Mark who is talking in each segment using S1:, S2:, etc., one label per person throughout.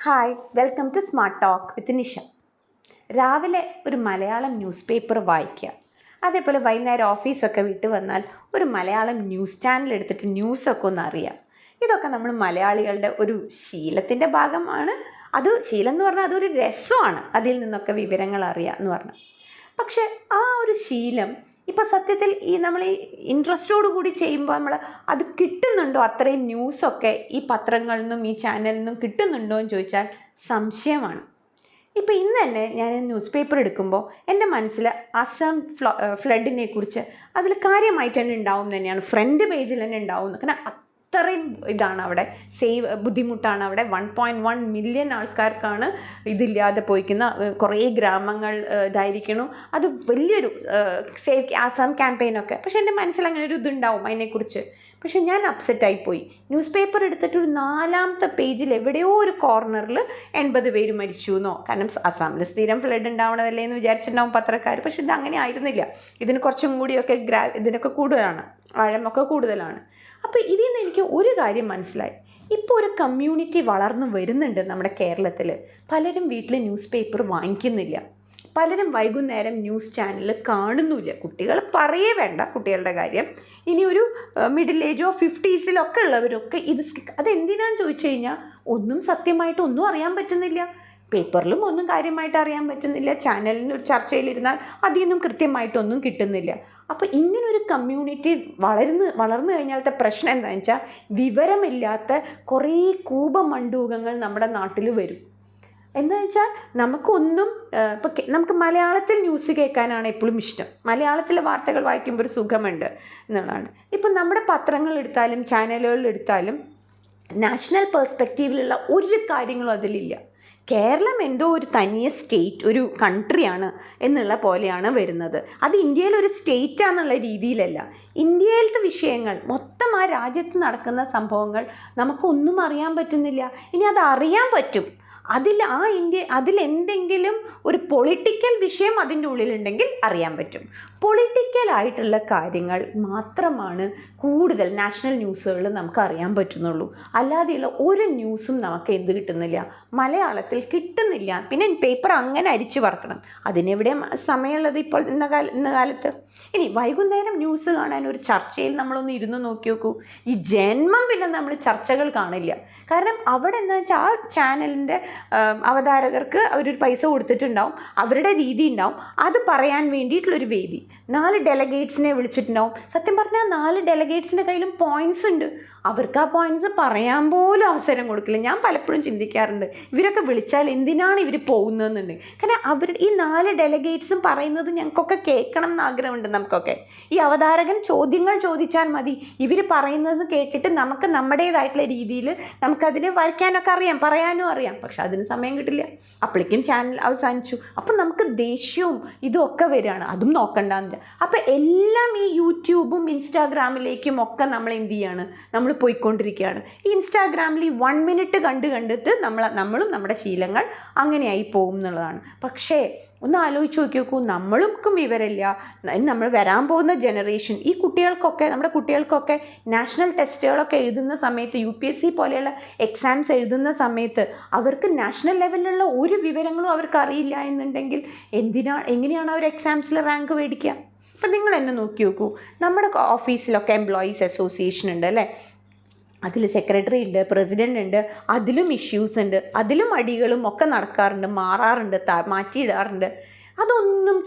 S1: Hi, welcome to smart talk with Nisha. രാവിലെ ഒരു Malayalam news paper വായിക്കുക, അതേപോലെ വൈകുന്നേരം ഓഫീസൊക്കെ വിട്ട് വന്നാൽ ഒരു മലയാളം ന്യൂസ് ചാനൽ എടുത്തിട്ട് ന്യൂസൊക്കെ ഒന്ന് അറിയാം. ഇതൊക്കെ നമ്മൾ മലയാളികളുടെ ഒരു ശീലത്തിൻ്റെ ഭാഗമാണ്. അത് ശീലം എന്ന് പറഞ്ഞാൽ അതൊരു രസമാണ്, അതിൽ നിന്നൊക്കെ വിവരങ്ങൾ അറിയുക എന്ന് പറഞ്ഞാൽ. പക്ഷെ ആ ഒരു ശീലം ഇപ്പം സത്യത്തിൽ നമ്മൾ ഈ ഇൻട്രസ്റ്റോടു കൂടി ചെയ്യുമ്പോൾ നമ്മൾ അത് കിട്ടുന്നുണ്ടോ, അത്രയും ന്യൂസൊക്കെ ഈ പത്രങ്ങളിൽ നിന്നും ഈ ചാനലിൽ നിന്നും കിട്ടുന്നുണ്ടോ എന്ന് ചോദിച്ചാൽ സംശയമാണ്. ഇപ്പം ഇന്ന് തന്നെ ഞാൻ ന്യൂസ് പേപ്പർ എടുക്കുമ്പോൾ എൻ്റെ മനസ്സിൽ അസം ഫ്ലഡിനെ കുറിച്ച് അതിൽ കാര്യമായിട്ട് തന്നെ ഉണ്ടാവും തന്നെയാണ്, ഫ്രണ്ട് പേജിൽ തന്നെ ഉണ്ടാവും. കാരണം അത്രയും ഇതാണ് അവിടെ, ബുദ്ധിമുട്ടാണ് അവിടെ. 1.1 മില്യൺ ആൾക്കാർക്കാണ് ഇതില്ലാതെ പോയിക്കുന്ന. കുറേ ഗ്രാമങ്ങൾ ഇതായിരിക്കണം. അത് വലിയൊരു സേവ് ആസാം ക്യാമ്പയിനൊക്കെ. പക്ഷെ എൻ്റെ മനസ്സിൽ അങ്ങനെ ഒരു ഇതുണ്ടാവും അതിനെക്കുറിച്ച്. പക്ഷെ ഞാൻ അപ്സെറ്റായിപ്പോയി. ന്യൂസ് പേപ്പർ എടുത്തിട്ട് ഒരു 4ാമത്തെ പേജിൽ എവിടെയോ ഒരു കോർണറിൽ 80 പേര് മരിച്ചു എന്നോ, കാരണം അസാമിൽ സ്ഥിരം ഫ്ലഡ് ഉണ്ടാവണതല്ലേ എന്ന് വിചാരിച്ചിട്ടുണ്ടാവും പത്രക്കാർ. പക്ഷെ ഇത് അങ്ങനെ ആയിരുന്നില്ല. ഇതിന് കുറച്ചും കൂടിയൊക്കെ ഇതിനൊക്കെ കൂടുതലാണ്, ആഴമൊക്കെ കൂടുതലാണ്. അപ്പോൾ ഇതിൽ നിന്ന് എനിക്ക് ഒരു കാര്യം മനസ്സിലായി. ഇപ്പോൾ ഒരു കമ്മ്യൂണിറ്റി വളർന്നു വരുന്നുണ്ട് നമ്മുടെ കേരളത്തിൽ. പലരും വീട്ടിൽ ന്യൂസ് പേപ്പർ വാങ്ങിക്കുന്നില്ല, പലരും വൈകുന്നേരം ന്യൂസ് ചാനൽ കാണുന്നില്ല. കുട്ടികൾ പറയേ വേണ്ട, കുട്ടികളുടെ കാര്യം. ഇനി ഒരു മിഡിൽ ഏജോ 50സിലൊക്കെ ഉള്ളവരൊക്കെ അതെന്തിനാന്ന് ചോദിച്ചു കഴിഞ്ഞാൽ ഒന്നും സത്യമായിട്ട് ഒന്നും അറിയാൻ പറ്റുന്നില്ല. പേപ്പറിലും ഒന്നും കാര്യമായിട്ട് അറിയാൻ പറ്റുന്നില്ല. ചാനലിന് ഒരു ചർച്ചയിലിരുന്നാൽ അതിൽ നിന്നും കൃത്യമായിട്ടൊന്നും കിട്ടുന്നില്ല. അപ്പോൾ ഇങ്ങനൊരു കമ്മ്യൂണിറ്റി വളർന്നു കഴിഞ്ഞാലത്തെ പ്രശ്നം എന്താണെന്ന് വെച്ചാൽ വിവരമില്ലാത്ത കുറേ കൂപമണ്ടൂകങ്ങൾ നമ്മുടെ നാട്ടിൽ വരും. എന്താണെന്ന് വെച്ചാൽ നമുക്ക് മലയാളത്തിൽ ന്യൂസ് കേൾക്കാനാണ് എപ്പോഴും ഇഷ്ടം. മലയാളത്തിലെ വാർത്തകൾ വായിക്കുമ്പോൾ ഒരു സുഖമുണ്ട് എന്നുള്ളതാണ്. ഇപ്പം നമ്മുടെ പത്രങ്ങൾ എടുത്താലും ചാനലുകളിൽ എടുത്താലും നാഷണൽ പെർസ്പെക്റ്റീവിലുള്ള ഒരു കാര്യങ്ങളും അതിലില്ല. കേരളം എന്തോ ഒരു തനിയെ സ്റ്റേറ്റ്, ഒരു കൺട്രിയാണ് എന്നുള്ള പോലെയാണ് വരുന്നത്. അത് ഇന്ത്യയിലൊരു സ്റ്റേറ്റാന്നുള്ള രീതിയിലല്ല. ഇന്ത്യയിലത്തെ വിഷയങ്ങൾ മൊത്തം ആ രാജ്യത്ത് നടക്കുന്ന സംഭവങ്ങൾ നമുക്കൊന്നും അറിയാൻ പറ്റുന്നില്ല. ഇനി അത് അറിയാൻ പറ്റും, അതിലെന്തെങ്കിലും ഒരു പൊളിറ്റിക്കൽ വിഷയം അതിൻ്റെ ഉള്ളിലുണ്ടെങ്കിൽ അറിയാൻ പറ്റും. പൊളിറ്റിക്കലായിട്ടുള്ള കാര്യങ്ങൾ മാത്രമാണ് കൂടുതൽ നാഷണൽ ന്യൂസുകൾ നമുക്ക് അറിയാൻ പറ്റുന്നുള്ളൂ. അല്ലാതെയുള്ള ഒരു ന്യൂസും നമുക്ക് എന്ത് കിട്ടുന്നില്ല, മലയാളത്തിൽ കിട്ടുന്നില്ല. പിന്നെ പേപ്പർ അങ്ങനെ അരിച്ചു പറക്കണം, അതിനെവിടെ സമയമുള്ളത് ഇപ്പോൾ ഇന്ന കാലത്ത്. ഇനി വൈകുന്നേരം ന്യൂസ് കാണാൻ ഒരു ചർച്ചയിൽ നമ്മളൊന്ന് ഇരുന്ന് നോക്കി നോക്കൂ. ഈ ജന്മം പിന്നെ നമ്മൾ ചർച്ചകൾ കാണില്ല. കാരണം അവിടെ എന്താ വെച്ചാൽ ആ ചാനലിൻ്റെ അവതാരകർക്ക് അവരൊരു പൈസ കൊടുത്തിട്ടുണ്ടാവും, അവരുടെ രീതി ഉണ്ടാവും, അത് പറയാൻ വേണ്ടിയിട്ടുള്ളൊരു വേദി. 4 ഡെലഗേറ്റ്സിനെ വിളിച്ചിട്ടുണ്ടാവും. സത്യം പറഞ്ഞാൽ 4 ഡെലഗേറ്റ്സിൻ്റെ കയ്യിലും പോയിൻറ്റ്സ് ഉണ്ട്. അവർക്ക് ആ പോയിൻറ്റ്സ് പറയാൻ പോലും അവസരം കൊടുക്കില്ല. ഞാൻ പലപ്പോഴും ചിന്തിക്കാറുണ്ട്, ഇവരൊക്കെ വിളിച്ചാൽ എന്തിനാണ് ഇവർ പോകുന്നതെന്നുണ്ട്. കാരണം ഈ 4 ഡെലഗേറ്റ്സും പറയുന്നത് ഞങ്ങൾക്കൊക്കെ കേൾക്കണം എന്ന് ആഗ്രഹമുണ്ട്. നമുക്കൊക്കെ ഈ അവതാരകൻ ചോദ്യങ്ങൾ ചോദിച്ചാൽ മതി, ഇവർ പറയുന്നത് കേട്ടിട്ട് നമുക്ക് നമ്മുടേതായിട്ടുള്ള രീതിയിൽ നമുക്കതിനെ വരയ്ക്കാനൊക്കെ അറിയാം, പറയാനും അറിയാം. പക്ഷെ അതിന് സമയം കിട്ടില്ല. അപ്പോഴേക്കും ചാനൽ അവസാനിച്ചു. അപ്പം നമുക്ക് ദേഷ്യവും ഇതൊക്കെ വരികയാണ്. അതും നോക്കണ്ടെന്ന്. അപ്പം എല്ലാം ഈ യൂട്യൂബും ഇൻസ്റ്റാഗ്രാമിലേക്കും ഒക്കെ നമ്മൾ എന്ത് ചെയ്യാണ്, നമ്മൾ പോയിക്കൊണ്ടിരിക്കുകയാണ്. ഈ ഇൻസ്റ്റാഗ്രാമിൽ ഈ 1 മിനിറ്റ് കണ്ടിട്ട് നമ്മളും നമ്മുടെ ശീലങ്ങൾ അങ്ങനെയായി പോകും എന്നുള്ളതാണ്. പക്ഷേ ഒന്ന് ആലോചിച്ച് നോക്കി നോക്കൂ, നമ്മൾക്കും വിവരമില്ല. നമ്മൾ വരാൻ പോകുന്ന ജനറേഷൻ, ഈ നമ്മുടെ കുട്ടികൾക്കൊക്കെ നാഷണൽ ടെസ്റ്റുകളൊക്കെ എഴുതുന്ന സമയത്ത്, UPSC പോലെയുള്ള എക്സാംസ് എഴുതുന്ന സമയത്ത് അവർക്ക് നാഷണൽ ലെവലിലുള്ള ഒരു വിവരങ്ങളും അവർക്ക് അറിയില്ല എന്നുണ്ടെങ്കിൽ എങ്ങനെയാണ് അവർ എക്സാംസിൽ റാങ്ക് മേടിക്കുക? അപ്പം നിങ്ങൾ എന്നെ നോക്കി നോക്കൂ, നമ്മുടെ ഓഫീസിലൊക്കെ എംപ്ലോയീസ് അസോസിയേഷൻ ഉണ്ട് അല്ലേ, അതിൽ സെക്രട്ടറി ഉണ്ട്, പ്രസിഡൻ്റ് ഉണ്ട്. അതിലും ഇഷ്യൂസ് ഉണ്ട്, അതിലും അടികളും ഒക്കെ നടക്കാറുണ്ട്, മാറാറുണ്ട്, മാറ്റിയിടാറുണ്ട്. അതൊന്നും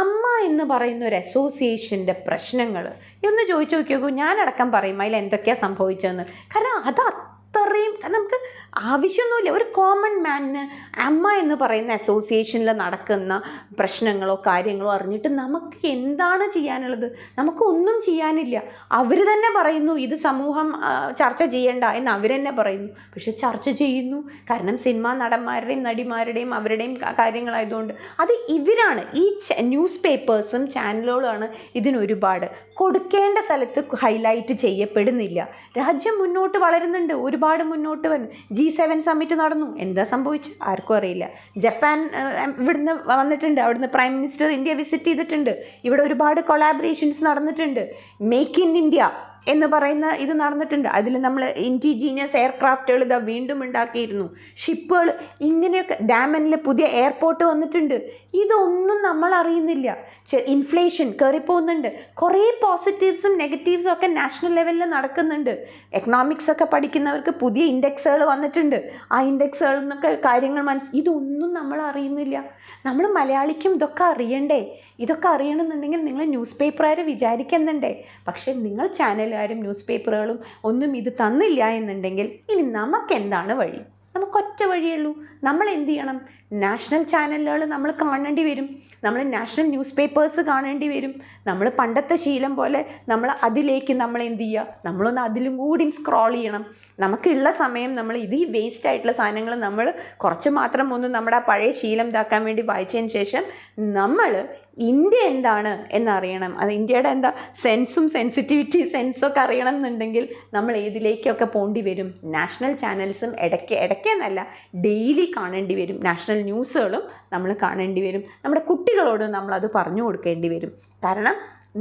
S1: അമ്മ എന്ന് പറയുന്ന ഒരു അസോസിയേഷൻ്റെ പ്രശ്നങ്ങൾ ഒന്ന് ചോദിച്ചു നോക്കി നോക്കൂ. ഞാനടക്കം പറയും അതിൽ എന്തൊക്കെയാണ് സംഭവിച്ചതെന്ന്. കാരണം അത്രയും നമുക്ക് ആവശ്യമൊന്നുമില്ല. ഒരു കോമൺ മാനിന് അമ്മ എന്ന് പറയുന്ന അസോസിയേഷനിൽ നടക്കുന്ന പ്രശ്നങ്ങളോ കാര്യങ്ങളോ അറിഞ്ഞിട്ട് നമുക്ക് എന്താണ് ചെയ്യാനുള്ളത്? നമുക്കൊന്നും ചെയ്യാനില്ല. അവർ തന്നെ പറയുന്നു ഇത് സമൂഹം ചർച്ച ചെയ്യണ്ട എന്ന് അവർ തന്നെ പറയുന്നു. പക്ഷെ ചർച്ച ചെയ്യുന്നു. കാരണം സിനിമാ നടന്മാരുടെയും നടിമാരുടെയും അവരുടെയും കാര്യങ്ങളായതുകൊണ്ട് അത് ഇവരാണ്. ഈ ന്യൂസ് പേപ്പേഴ്സും ചാനലുകളുമാണ് ഇതിനൊരുപാട് കൊടുക്കേണ്ട സ്ഥലത്ത് ഹൈലൈറ്റ് ചെയ്യപ്പെടുന്നില്ല. രാജ്യം മുന്നോട്ട് വളരുന്നുണ്ട്, ഒരുപാട് മുന്നോട്ട് വന്നു. G7 സമ്മിറ്റ് നടന്നു. എന്താ സംഭവിച്ചു ആർക്കും അറിയില്ല. ജപ്പാൻ ഇവിടുന്ന് വന്നിട്ടുണ്ട്, അവിടുന്ന് പ്രൈം മിനിസ്റ്റർ ഇന്ത്യ വിസിറ്റ് ചെയ്തിട്ടുണ്ട്. ഇവിടെ ഒരുപാട് കൊളാബറേഷൻസ് നടന്നിട്ടുണ്ട്. മേക്ക് ഇൻ ഇന്ത്യ എന്ന് പറയുന്ന ഇത് നടന്നിട്ടുണ്ട്. അതിൽ നമ്മൾ ഇൻഡിജീനിയസ് എയർക്രാഫ്റ്റുകൾ ഇതാ വീണ്ടും ഉണ്ടാക്കിയിരുന്നു, ഷിപ്പുകൾ, ഇങ്ങനെയൊക്കെ. ഡാമനിൽ പുതിയ എയർപോർട്ട് വന്നിട്ടുണ്ട്. ഇതൊന്നും നമ്മൾ അറിയുന്നില്ല. ഇൻഫ്ലേഷൻ കയറിപ്പോകുന്നുണ്ട്. കുറേ പോസിറ്റീവ്സും നെഗറ്റീവ്സും ഒക്കെ നാഷണൽ ലെവലിൽ നടക്കുന്നുണ്ട്. എക്കണോമിക്സ് ഒക്കെ പഠിക്കുന്നവർക്ക് പുതിയ ഇൻഡെക്സുകൾ വന്നിട്ടുണ്ട്. ആ ഇൻഡെക്സുകളിൽ നിന്നൊക്കെ കാര്യങ്ങൾ ഇതൊന്നും നമ്മൾ അറിയുന്നില്ല. നമ്മൾ മലയാളിക്കും ഇതൊക്കെ അറിയണ്ടേ? ഇതൊക്കെ അറിയണമെന്നുണ്ടെങ്കിൽ നിങ്ങൾ ന്യൂസ് പേപ്പറുകാർ വിചാരിക്കുന്നുണ്ടേ. പക്ഷേ നിങ്ങൾ ചാനലുകാരും ന്യൂസ് പേപ്പറുകളും ഒന്നും ഇത് തന്നില്ല എന്നുണ്ടെങ്കിൽ ഇനി നമുക്കെന്താണ് വഴി? നമുക്കൊറ്റ വഴിയുള്ളൂ. നമ്മൾ എന്ത് ചെയ്യണം? നാഷണൽ ചാനലുകൾ നമ്മൾ കാണേണ്ടി വരും. നമ്മൾ നാഷണൽ ന്യൂസ് പേപ്പേഴ്സ് കാണേണ്ടി വരും. നമ്മൾ പണ്ടത്തെ ശീലം പോലെ നമ്മൾ അതിലേക്ക് നമ്മൾ എന്ത് ചെയ്യുക? നമ്മളൊന്ന് അതിലും കൂടി സ്ക്രോൾ ചെയ്യണം. നമുക്കുള്ള സമയം നമ്മൾ ഈ വേസ്റ്റ് ആയിട്ടുള്ള സാധനങ്ങൾ നമ്മൾ കുറച്ച് മാത്രം ഒന്ന് നമ്മുടെ ആ പഴയ ശീലം ഇതാക്കാൻ വേണ്ടി വായിച്ചതിന് ശേഷം നമ്മൾ ഇന്ത്യ എന്താണ് എന്നറിയണം. അത് ഇന്ത്യയുടെ എന്താ സെൻസും സെൻസിറ്റിവിറ്റി സെൻസൊക്കെ അറിയണം എന്നുണ്ടെങ്കിൽ നമ്മൾ ഏതിലേക്കൊക്കെ പോകേണ്ടി വരും? നാഷണൽ ചാനൽസും ഇടയ്ക്കെന്നല്ല ഡെയിലി കാണേണ്ടി വരും. നാഷണൽ ന്യൂസുകളും നമ്മൾ കാണേണ്ടി വരും. നമ്മുടെ കുട്ടികളോട് നമ്മളത് പറഞ്ഞു കൊടുക്കേണ്ടി വരും. കാരണം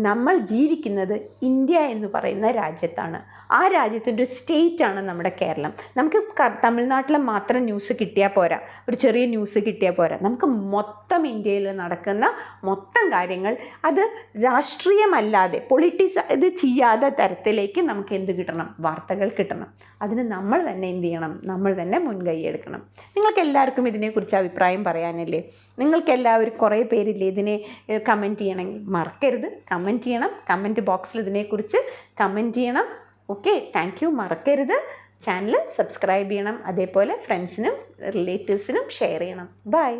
S1: നമ്മൾ ജീവിക്കുന്നത് ഇന്ത്യ എന്ന് പറയുന്ന രാജ്യത്താണ്. ആ രാജ്യത്തിൻ്റെ ഒരു സ്റ്റേറ്റാണ് നമ്മുടെ കേരളം. നമുക്ക് തമിഴ്നാട്ടിലെ മാത്രം ന്യൂസ് കിട്ടിയാൽ പോരാ, ഒരു ചെറിയ ന്യൂസ് കിട്ടിയാൽ പോരാ. നമുക്ക് മൊത്തം ഇന്ത്യയിൽ നടക്കുന്ന മൊത്തം കാര്യങ്ങൾ അത് രാഷ്ട്രീയമല്ലാതെ ഇത് ചെയ്യാതെ തരത്തിലേക്ക് നമുക്ക് എന്ത് കിട്ടണം? വാർത്തകൾ കിട്ടണം. അതിന് നമ്മൾ തന്നെ എന്ത് ചെയ്യണം? നമ്മൾ തന്നെ മുൻകൈ എടുക്കണം. നിങ്ങൾക്ക് എല്ലാവർക്കും ഇതിനെക്കുറിച്ച് അഭിപ്രായം പറയാനല്ലേ? നിങ്ങൾക്ക് എല്ലാവരും കുറേ പേരില്ലേ ഇതിനെ കമൻറ്റ് ചെയ്യണമെങ്കിൽ മറക്കരുത്. കമൻറ്റ് ചെയ്യണം. കമൻറ്റ് ബോക്സിൽ ഇതിനെക്കുറിച്ച് കമൻറ്റ് ചെയ്യണം. Okay, thank you. മറക്കരുത് ചാനൽ സബ്സ്ക്രൈബ് ചെയ്യണം. അതേപോലെ ഫ്രണ്ട്സിനും റിലേറ്റീവ്സിനും ഷെയർ ചെയ്യണം. ബൈ.